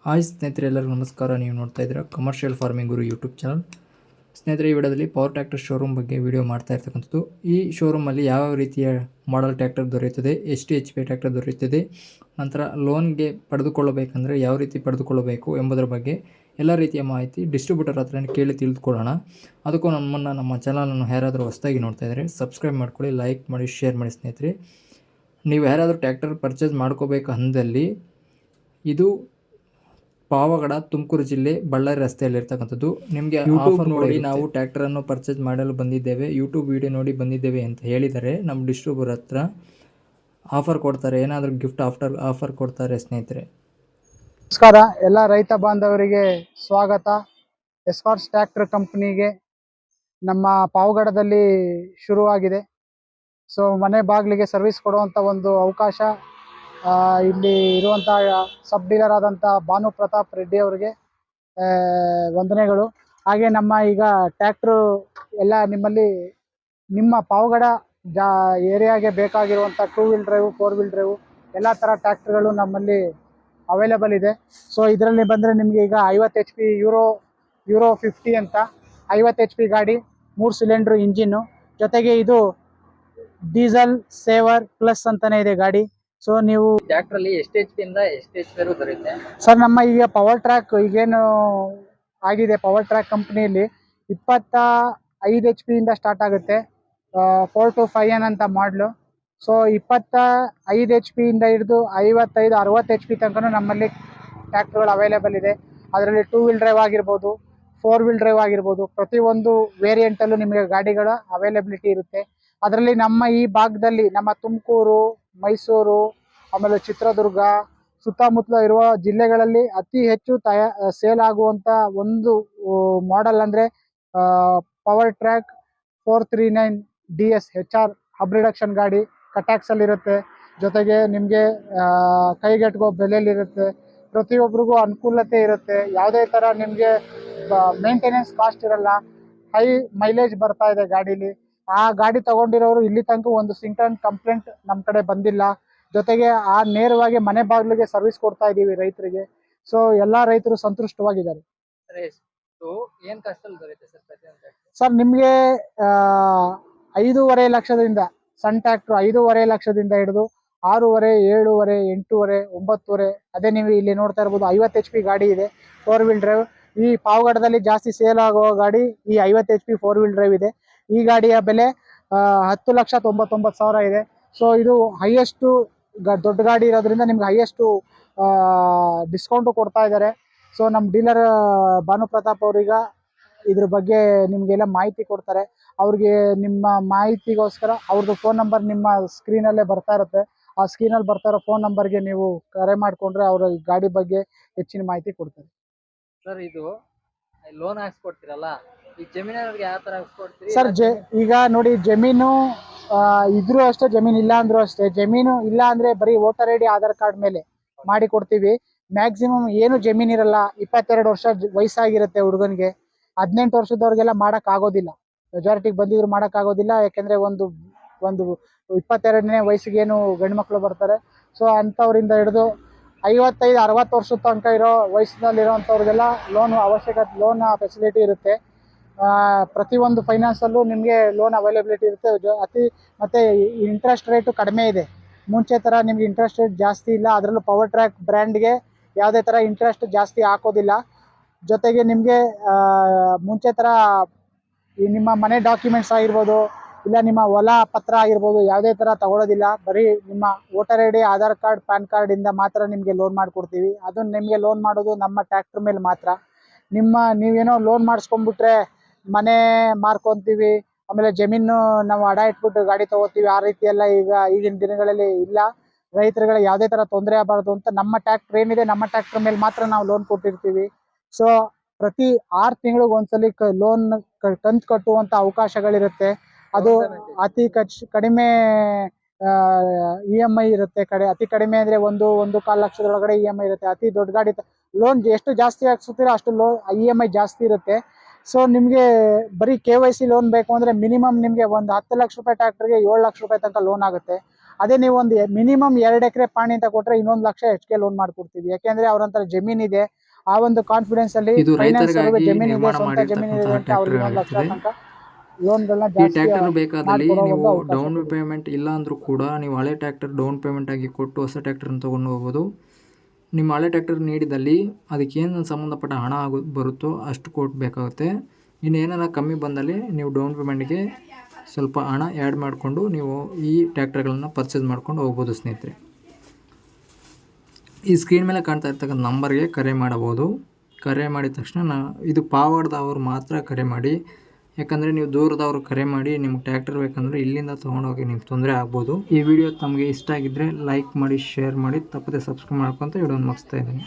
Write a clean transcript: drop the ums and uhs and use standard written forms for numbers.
Hi ಸ್ನೇಹಿತರೆ, ಎಲ್ಲರಿಗೂ ನಮಸ್ಕಾರ. ನೀವು ನೋಡ್ತಾ ಇದ್ದೀರಾ ಕಮರ್ಷಿಯಲ್ ಫಾರ್ಮಿಂಗ್ ಗುರು ಯೂಟ್ಯೂಬ್ ಚಾನಲ್. ಸ್ನೇಹಿತರೆ, ಈ ವಿಡಿಯೋದಲ್ಲಿ ಪವರ್ ಟ್ರ್ಯಾಕ್ಟರ್ ಶೋರೂಮ್ ಬಗ್ಗೆ ವಿಡಿಯೋ ಮಾಡ್ತಾ ಇರ್ತಕ್ಕಂಥದ್ದು. ಈ ಶೋರೂಮಲ್ಲಿ ಯಾವ ರೀತಿಯ ಮಾಡೆಲ್ ಟ್ರ್ಯಾಕ್ಟರ್ ದೊರೆಯುತ್ತದೆ, ಎಷ್ಟು HP ಟ್ರ್ಯಾಕ್ಟರ್ ದೊರೆಯುತ್ತದೆ, ನಂತರ ಲೋನ್ಗೆ ಪಡೆದುಕೊಳ್ಳಬೇಕಂದ್ರೆ ಯಾವ ರೀತಿ ಪಡೆದುಕೊಳ್ಳಬೇಕು ಎಂಬುದರ ಬಗ್ಗೆ ಎಲ್ಲ ರೀತಿಯ ಮಾಹಿತಿ ಡಿಸ್ಟ್ರಿಬ್ಯೂಟರ್ ಹತ್ರ ಕೇಳಿ ತಿಳಿದುಕೊಳ್ಳೋಣ. ಅದಕ್ಕೂ ನಮ್ಮ ಚಾನಲನ್ನು ಯಾರಾದರೂ ಹೊಸದಾಗಿ ನೋಡ್ತಾ ಇದ್ದರೆ ಸಬ್ಸ್ಕ್ರೈಬ್ ಮಾಡ್ಕೊಳ್ಳಿ, ಲೈಕ್ ಮಾಡಿ, ಶೇರ್ ಮಾಡಿ. ಸ್ನೇಹಿತರೆ, ನೀವು ಯಾರಾದರೂ ಟ್ರ್ಯಾಕ್ಟರ್ ಪರ್ಚೇಸ್ ಮಾಡ್ಕೋಬೇಕು ಅಂದಲ್ಲಿ ಇದು ಪಾವಗಡ, ತುಮಕೂರು ಜಿಲ್ಲೆ, ಬಳ್ಳಾರಿ ರಸ್ತೆಯಲ್ಲಿರ್ತಕ್ಕಂಥದ್ದು. ನಿಮಗೆ ಯೂಟ್ಯೂಬ್ ನೋಡಿ ನಾವು ಟ್ರ್ಯಾಕ್ಟರನ್ನು ಪರ್ಚೇಸ್ ಮಾಡಲು ಬಂದಿದ್ದೇವೆ, ಯೂಟ್ಯೂಬ್ ವಿಡಿಯೋ ನೋಡಿ ಬಂದಿದ್ದೇವೆ ಅಂತ ಹೇಳಿದರೆ ನಮ್ಮ ಡಿಸ್ಟ್ರಿಬ್ಯೂಟರ್ ಹತ್ರ ಆಫರ್ ಕೊಡ್ತಾರೆ, ಏನಾದರೂ ಗಿಫ್ಟ್ ಆಫರ್ ಕೊಡ್ತಾರೆ. ಸ್ನೇಹಿತರೆ, ನಮಸ್ಕಾರ. ಎಲ್ಲ ರೈತ ಬಾಂಧವರಿಗೆ ಸ್ವಾಗತ. ಎಸ್ಕಾರ್ಟ್ಸ್ ಟ್ರ್ಯಾಕ್ಟರ್ ಕಂಪ್ನಿಗೆ ನಮ್ಮ ಪಾವಗಡದಲ್ಲಿ ಶುರುವಾಗಿದೆ. ಸೊ ಮನೆ ಬಾಗಿಲಿಗೆ ಸರ್ವಿಸ್ ಕೊಡುವಂಥ ಒಂದು ಅವಕಾಶ ಇಲ್ಲಿ ಇರುವಂಥ ಸಬ್ ಡೀಲರ್ ಆದಂಥ ಭಾನು ಪ್ರತಾಪ್ ರೆಡ್ಡಿ ಅವರಿಗೆ ವಂದನೆಗಳು. ಹಾಗೆ ನಮ್ಮ ಈಗ ಟ್ರ್ಯಾಕ್ಟ್ರು ಎಲ್ಲ ನಿಮ್ಮ ಪಾವಗಡ ಏರಿಯಾಗೆ ಬೇಕಾಗಿರುವಂಥ 2 ವೀಲ್ ಡ್ರೈವ್, 4 ವೀಲ್ ಡ್ರೈವ್ ಎಲ್ಲ ಥರ ಟ್ರ್ಯಾಕ್ಟರ್ಗಳು ನಮ್ಮಲ್ಲಿ ಅವೈಲೇಬಲ್ ಇದೆ. ಸೊ ಇದರಲ್ಲಿ ಬಂದರೆ ನಿಮಗೆ ಈಗ 50 HP ಯೂರೋ 50 ಅಂತ 50 HP ಗಾಡಿ, 3 ಸಿಲಿಂಡ್ರು ಇಂಜಿನ್ನು, ಜೊತೆಗೆ ಇದು ಡೀಸೆಲ್ ಸೇವರ್ ಪ್ಲಸ್ ಅಂತಾನೆ ಇದೆ ಗಾಡಿ. ಸೊ ನೀವು ಟ್ರ್ಯಾಕ್ಟರ್ ಅಲ್ಲಿ ಎಷ್ಟು HP ಇಂದ ಎಷ್ಟು HP ವರೆಗೂ ಬರುತ್ತೆ ಸರ್? ನಮ್ಮ ಈಗ ಪವರ್ ಟ್ರ್ಯಾಕ್ ಈಗೇನು ಆಗಿದೆ, ಪವರ್ ಟ್ರ್ಯಾಕ್ ಕಂಪ್ನಿಯಲ್ಲಿ 25 HP ಇಂದ ಸ್ಟಾರ್ಟ್ ಆಗುತ್ತೆ. 4 to 5N ಅಂತ ಮಾಡಲು. ಸೊ 25 HP ಇಂದ ಹಿಡಿದು 55-60 HP ತನಕ ನಮ್ಮಲ್ಲಿ ಟ್ರ್ಯಾಕ್ಟರ್ಗಳು ಅವೈಲೇಬಲ್ ಇದೆ. ಅದರಲ್ಲಿ 2 ವೀಲ್ ಡ್ರೈವ್ ಆಗಿರ್ಬೋದು, 4 ವೀಲ್ ಡ್ರೈವ್ ಆಗಿರ್ಬೋದು, ಪ್ರತಿಯೊಂದು ವೇರಿಯಂಟಲ್ಲೂ ನಿಮಗೆ ಗಾಡಿಗಳ ಅವೈಲೇಬಿಲಿಟಿ ಇರುತ್ತೆ. ಅದರಲ್ಲಿ ನಮ್ಮ ಈ ಭಾಗದಲ್ಲಿ ನಮ್ಮ ತುಮಕೂರು, ಮೈಸೂರು, ಆಮೇಲೆ ಚಿತ್ರದುರ್ಗ ಸುತ್ತಮುತ್ತಲ ಇರುವ ಜಿಲ್ಲೆಗಳಲ್ಲಿ ಅತಿ ಹೆಚ್ಚು ಸೇಲ್ ಆಗುವಂಥ ಒಂದು ಮಾಡೆಲ್ ಅಂದರೆ power track 439 DS HR hub reduction ಗಾಡಿ. ಕಟ್ಯಾಕ್ಸಲ್ಲಿರುತ್ತೆ, ಜೊತೆಗೆ ನಿಮಗೆ ಕೈಗೆಟುಕೋ ಬೆಲೆಯಲ್ಲಿರುತ್ತೆ, ಪ್ರತಿಯೊಬ್ಬರಿಗೂ ಅನುಕೂಲತೆ ಇರುತ್ತೆ, ಯಾವುದೇ ಥರ ನಿಮಗೆ ಮೇಂಟೆನೆನ್ಸ್ ಕಾಸ್ಟ್ ಇರಲ್ಲ, ಹೈ ಮೈಲೇಜ್ ಬರ್ತಾ ಇದೆ ಗಾಡೀಲಿ. ಆ ಗಾಡಿ ತೊಗೊಂಡಿರೋರು ಇಲ್ಲಿ ತನಕ ಒಂದು ಸಿಂಟನ್ ಕಂಪ್ಲೇಂಟ್ ನಮ್ಮ ಕಡೆ ಬಂದಿಲ್ಲ. ಜೊತೆಗೆ ನೇರವಾಗಿ ಮನೆ ಬಾಗಿಲಿಗೆ ಸರ್ವಿಸ್ ಕೊಡ್ತಾ ಇದ್ದೀವಿ ರೈತರಿಗೆ. ಸೊ ಎಲ್ಲ ರೈತರು ಸಂತುಷ್ಟವಾಗಿದ್ದಾರೆ. ಸರ್ ನಿಮಗೆ 5.5 ಲಕ್ಷದಿಂದ ಸಣ್ಣ ಟ್ರ್ಯಾಕ್ಟ್ರು 5.5 ಲಕ್ಷದಿಂದ ಹಿಡಿದು 6.5, 7.5, 8.5, 9.5, ಅದೇ ನೀವು ಇಲ್ಲಿ ನೋಡ್ತಾ ಇರ್ಬೋದು 50 HP ಗಾಡಿ ಇದೆ, 4 ವೀಲ್ ಡ್ರೈವ್. ಈ ಪಾವಗಡದಲ್ಲಿ ಜಾಸ್ತಿ ಸೇಲ್ ಆಗುವ ಗಾಡಿ ಈ 50 HP 4 ವೀಲ್ ಡ್ರೈವ್ ಇದೆ. ಈ ಗಾಡಿಯ ಬೆಲೆ 10,99,000 ಇದೆ. ಸೊ ಇದು ಹೈಯೆಸ್ಟು ದೊಡ್ಡ ಗಾಡಿ ಇರೋದ್ರಿಂದ ನಿಮ್ಗೆ ಹೈಯೆಸ್ಟು ಡಿಸ್ಕೌಂಟು ಕೊಡ್ತಾ ಇದ್ದಾರೆ. ಸೊ ನಮ್ಮ ಡೀಲರ್ ಭಾನು ಪ್ರತಾಪ್ ಅವ್ರೀಗ ಇದ್ರ ಬಗ್ಗೆ ನಿಮಗೆಲ್ಲ ಮಾಹಿತಿ ಕೊಡ್ತಾರೆ. ಅವ್ರಿಗೆ ನಿಮ್ಮ ಮಾಹಿತಿಗೋಸ್ಕರ ಅವ್ರದ್ದು ಫೋನ್ ನಂಬರ್ ನಿಮ್ಮ ಸ್ಕ್ರೀನಲ್ಲೇ ಬರ್ತಾ ಇರುತ್ತೆ. ಆ ಸ್ಕ್ರೀನಲ್ಲಿ ಬರ್ತಾ ಇರೋ ಫೋನ್ ನಂಬರ್ಗೆ ನೀವು ಕರೆ ಮಾಡಿಕೊಂಡ್ರೆ ಅವರು ಗಾಡಿ ಬಗ್ಗೆ ಹೆಚ್ಚಿನ ಮಾಹಿತಿ ಕೊಡ್ತಾರೆ. ಸರ್, ಇದು ಲೋನ್ ಹಾಕ್ಸ್ಕೊಡ್ತೀರಲ್ಲ, ಈ ಜಮೀನವ್ರಿಗೆ ಯಾವ ಥರ ಹಾಕ್ಸ್ಕೊಡ್ತೀರಿ? ಸರ್ ಈಗ ನೋಡಿ, ಜಮೀನು ಇದ್ರೂ ಅಷ್ಟೇ, ಜಮೀನು ಇಲ್ಲ ಅಂದ್ರೂ ಅಷ್ಟೇ. ಜಮೀನು ಇಲ್ಲ ಅಂದರೆ ಬರೀ ವೋಟರ್ ID, ಆಧಾರ್ ಕಾರ್ಡ್ ಮೇಲೆ ಮಾಡಿ ಕೊಡ್ತೀವಿ. ಮ್ಯಾಕ್ಸಿಮಮ್ ಏನು ಜಮೀನಿರಲ್ಲ, 22 ವರ್ಷ ವಯಸ್ಸಾಗಿರುತ್ತೆ ಹುಡುಗನಿಗೆ, 18 ವರ್ಷದವ್ರಿಗೆಲ್ಲ ಮಾಡೋಕ್ಕಾಗೋದಿಲ್ಲ. ಮೆಜಾರಿಟಿಗೆ ಬಂದಿದ್ರು ಮಾಡೋಕ್ಕಾಗೋದಿಲ್ಲ, ಯಾಕೆಂದರೆ ಒಂದು 22ನೇ ವಯಸ್ಸಿಗೇನು ಗಂಡು ಮಕ್ಕಳು ಬರ್ತಾರೆ. ಸೊ ಅಂಥವ್ರಿಂದ ಹಿಡಿದು 55-60 ವರ್ಷದ ತನಕ ಇರೋ ವಯಸ್ಸಿನಲ್ಲಿರೋವಂಥವ್ರಿಗೆಲ್ಲ ಲೋನ್ ಫೆಸಿಲಿಟಿ ಇರುತ್ತೆ. ಪ್ರತಿಯೊಂದು ಫೈನಾನ್ಸಲ್ಲೂ ನಿಮಗೆ ಲೋನ್ ಅವೈಲೇಬಿಲಿಟಿ ಇರುತ್ತೆ. ಮತ್ತು ಇಂಟ್ರೆಸ್ಟ್ ರೇಟು ಕಡಿಮೆ ಇದೆ. ಮುಂಚೆ ಥರ ನಿಮಗೆ ಇಂಟ್ರೆಸ್ಟ್ ರೇಟ್ ಜಾಸ್ತಿ ಇಲ್ಲ. ಅದರಲ್ಲೂ ಪವರ್ ಟ್ರ್ಯಾಕ್ ಬ್ರ್ಯಾಂಡ್ಗೆ ಯಾವುದೇ ಥರ ಇಂಟ್ರೆಸ್ಟ್ ಜಾಸ್ತಿ ಹಾಕೋದಿಲ್ಲ. ಜೊತೆಗೆ ನಿಮಗೆ ಮುಂಚೆ ಥರ ಈ ನಿಮ್ಮ ಮನೆ ಡಾಕ್ಯುಮೆಂಟ್ಸ್ ಆಗಿರ್ಬೋದು, ಇಲ್ಲ ನಿಮ್ಮ ಹೊಲ ಪತ್ರ ಆಗಿರ್ಬೋದು, ಯಾವುದೇ ಥರ ತಗೊಳ್ಳೋದಿಲ್ಲ. ಬರೀ ನಿಮ್ಮ voter ID, Aadhaar card, PAN ಕಾರ್ಡಿಂದ ಮಾತ್ರ ನಿಮಗೆ ಲೋನ್ ಮಾಡಿಕೊಡ್ತೀವಿ. ಅದನ್ನು ನಿಮಗೆ ಲೋನ್ ಮಾಡೋದು ನಮ್ಮ ಟ್ರ್ಯಾಕ್ಟ್ರ್ ಮೇಲೆ ಮಾತ್ರ. ನೀವೇನೋ ಲೋನ್ ಮಾಡಿಸ್ಕೊಂಡ್ಬಿಟ್ರೆ ಮನೆ ಮಾರ್ಕೊತೀವಿ, ಆಮೇಲೆ ಜಮೀನು ನಾವು ಅಡ ಇಟ್ಬಿಟ್ಟು ಗಾಡಿ ತೊಗೋತೀವಿ, ಆ ರೀತಿ ಎಲ್ಲ ಈಗಿನ ದಿನಗಳಲ್ಲಿ ಇಲ್ಲ. ರೈತರುಗಳಿಗೆ ಯಾವುದೇ ಥರ ತೊಂದರೆ ಆಗಬಾರ್ದು ಅಂತ ನಮ್ಮ ಟ್ರ್ಯಾಕ್ಟ್ರ್ ಏನಿದೆ, ನಮ್ಮ ಟ್ರ್ಯಾಕ್ಟ್ರ್ ಮೇಲೆ ಮಾತ್ರ ನಾವು ಲೋನ್ ಕೊಟ್ಟಿರ್ತೀವಿ. ಸೊ ಪ್ರತಿ 6 ತಿಂಗಳಿಗೆ ಒಂದ್ಸಲಿ ಲೋನ್ ಕಂತು ಕಟ್ಟುವಂಥ ಅವಕಾಶಗಳಿರುತ್ತೆ. ಅದು ಅತಿ ಕಡಿಮೆ EMI ಇರುತ್ತೆ. ಅತಿ ಕಡಿಮೆ ಅಂದರೆ 1.25 ಲಕ್ಷದೊಳಗಡೆ EMI ಇರುತ್ತೆ. ಅತಿ ದೊಡ್ಡ ಗಾಡಿ ಲೋನ್ ಎಷ್ಟು ಜಾಸ್ತಿ ಹಾಕ್ಸುತ್ತೀರೋ ಅಷ್ಟು EMI ಜಾಸ್ತಿ ಇರುತ್ತೆ. ಸೊ ನಿಮಗೆ ಬರೀ KYC ಲೋನ್ ಬೇಕು ಅಂದರೆ ಮಿನಿಮಮ್ ನಿಮಗೆ ಒಂದು 10 ಲಕ್ಷ ರೂಪಾಯಿ ಟ್ರ್ಯಾಕ್ಟರ್ಗೆ 7 ಲಕ್ಷ ರೂಪಾಯಿ ತನಕ ಲೋನ್ ಆಗುತ್ತೆ. ಅದೇ ನೀವು ಒಂದು ಮಿನಿಮಮ್ 2 ಎಕರೆ ಪಾಣಿ ಅಂತ ಕೊಟ್ರೆ 1 ಲಕ್ಷ ಹೆಚ್ಚಿಗೆ ಲೋನ್ ಮಾಡ್ಕೊಡ್ತೀವಿ. ಯಾಕೆಂದ್ರೆ ಅವ್ರಂತರ ಜಮೀನ್ ಇದೆ, ಆ ಒಂದು ಕಾನ್ಫಿಡೆನ್ಸ್ ಅಲ್ಲಿ ಇದು ಫೈನಾನ್ಸರ್ ರೈತರಿಗಾಗಿ ಜಮೀನ್ ಇದೆ, ನಿರ್ಮಾಣ ಸ್ವಂತ ಜಮೀನ್ ಇದೆ ಮಾಡಿರ್ತಕ್ಕಂತಹ ಅಂತ ಅವ್ರಿಗೆ 1 ಲಕ್ಷ ಟ್ರ್ಯಾಕ್ಟರ್ಗಳಾಗಿರ್ತದೆ. ತನಕ ಲೋನ್ಗಳನ್ನ ಈ ಜಾಸ್ತಿ ಟ್ರ್ಯಾಕ್ಟರ್ ಬೇಕಾದಲ್ಲಿ ಮಾಡ್ಕೊಡೋ ನೀವು ಒಂದು ಅವಕಾಶ ಡೌನ್ ಕೊಡಿ. ಪೇಮೆಂಟ್ ಇಲ್ಲ ಅಂದರೂ ಕೂಡ ನೀವು ಹಳೆ ಟ್ರ್ಯಾಕ್ಟರ್ ಡೌನ್ ಪೇಮೆಂಟ್ ಆಗಿ ಕೊಟ್ಟು ಹೊಸ ಟ್ರ್ಯಾಕ್ಟರ್ನ ತೊಗೊಂಡು ಹೋಗ್ಬೋದು. ನಿಮ್ಮ ಹಳೆ ಟ್ರ್ಯಾಕ್ಟರ್ ನೀಡಿದಲ್ಲಿ ಅದಕ್ಕೇನು ಸಂಬಂಧಪಟ್ಟ ಹಣ ಬರುತ್ತೋ ಅಷ್ಟು ಕೊಡಬೇಕಾಗುತ್ತೆ. ಇನ್ನು ಏನಾರ ಕಮ್ಮಿ ಬಂದಲ್ಲಿ ನೀವು ಡೌನ್ ಪೇಮೆಂಟ್ಗೆ ಸ್ವಲ್ಪ ಹಣ ಆ್ಯಡ್ ಮಾಡಿಕೊಂಡು ನೀವು ಈ ಟ್ರ್ಯಾಕ್ಟರ್ಗಳನ್ನು ಪರ್ಚೇಸ್ ಮಾಡ್ಕೊಂಡು ಹೋಗ್ಬೋದು ಸ್ನೇಹಿತರೆ. ಈ ಸ್ಕ್ರೀನ್ ಮೇಲೆ ಕಾಣ್ತಾ ಇರ್ತಕ್ಕಂಥ ನಂಬರ್ಗೆ ಕರೆ ಮಾಡಬಹುದು. ಕರೆ ಮಾಡಿದ ತಕ್ಷಣ ಇದು ಪಾವಗಡದವರು ಮಾತ್ರ ಕರೆ ಮಾಡಿ. ಯಾಕಂದರೆ ನೀವು ದೂರದವರು ಕರೆ ಮಾಡಿ ನಿಮ್ಗೆ ಟ್ರ್ಯಾಕ್ಟರ್ ಬೇಕಂದರೆ ಇಲ್ಲಿಂದ ತೊಗೊಂಡೋಗಿ ನಿಮ್ಗೆ ತೊಂದರೆ ಆಗ್ಬೋದು. ಈ ವಿಡಿಯೋ ತಮಗೆ ಇಷ್ಟ ಆಗಿದ್ದರೆ ಲೈಕ್ ಮಾಡಿ, ಶೇರ್ ಮಾಡಿ, ತಪ್ಪದೆ ಸಬ್ಸ್ಕ್ರೈಬ್ ಮಾಡ್ಕೊತ ವಿಡಿಯೋನ ಮುಗಿಸ್ತಾ ಇದ್ದೀನಿ.